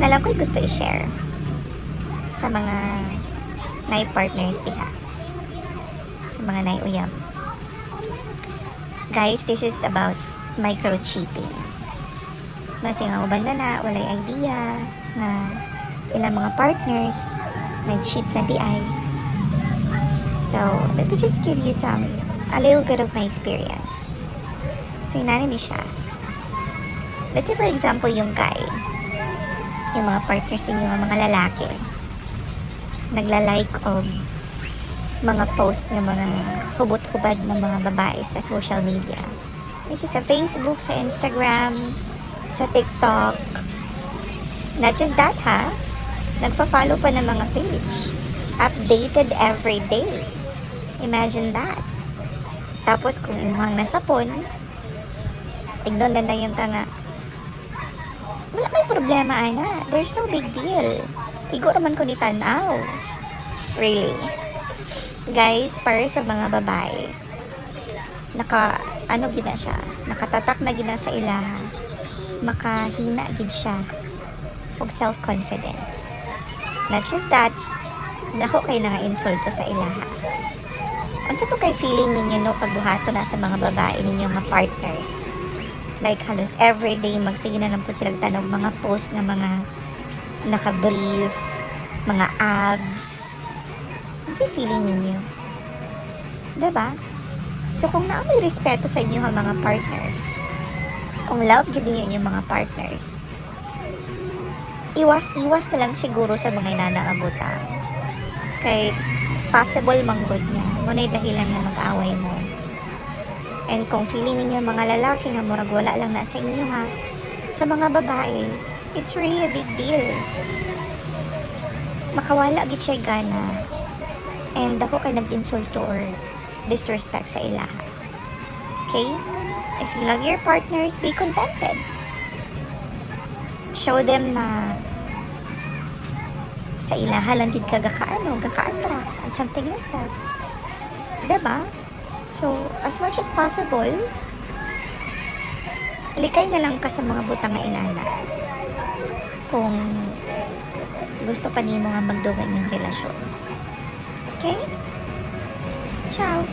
na lang ko'y gusto i-share sa mga partners diha, sa mga uyab. Guys, this is about micro-cheating. Masing ang uban na walay idea na ilang mga partners nag-cheat na di ay. So, let me just give you a little bit of my experience. So, inano ni siya. Let's say for example, yung guy, yung mga partners ninyo, yung mga lalaki, nagla-like of mga post ng mga hubot-hubad ng mga babae sa social media. Which is sa Facebook, sa Instagram, sa TikTok. Not just that, ha? Nagpa-follow pa ng mga page. Updated every day. Imagine that. Tapos kung imuhang nasapon, tignon na yung tanga. Wala may problema, ana. There's no big deal. Igo naman ko ni tanaw. Really. Guys, para sa mga babae, gina siya, nakatatak na gina sa ilaha, makahina gid siya og self-confidence. Not just that, dako kay nga insulto sa ilaha. Unsa po kay feeling ninyo no pagbuhato na sa mga babae ninyo mga partners? Like halos everyday magsige na lang po silang tanong mga post ng mga naka-brief, mga abs. Unsa feeling ninyo? Diba? So kung may respeto sa inyo mga partners, kung love gid niyo yung mga partners, iwas na lang siguro sa mga inanaabutang. Kay possible manggod nga, muna'y dahilan nga mag-away mo. And kung feeling ninyo mga lalaki nga murag wala lang na sa inyo ha, sa mga babae, it's really a big deal. Makawala gid siya gana. And ako kay nag-insulto or disrespect sa ilaha. Okay? If you love your partners, be contented. Show them na sa ilaha lang gid ka gaka-attract and something like that. Diba? So, as much as possible, likay na lang ka sa mga butang na ilala. Kung gusto pa nimo nga magdugan yung relasyon. Okay? Ciao!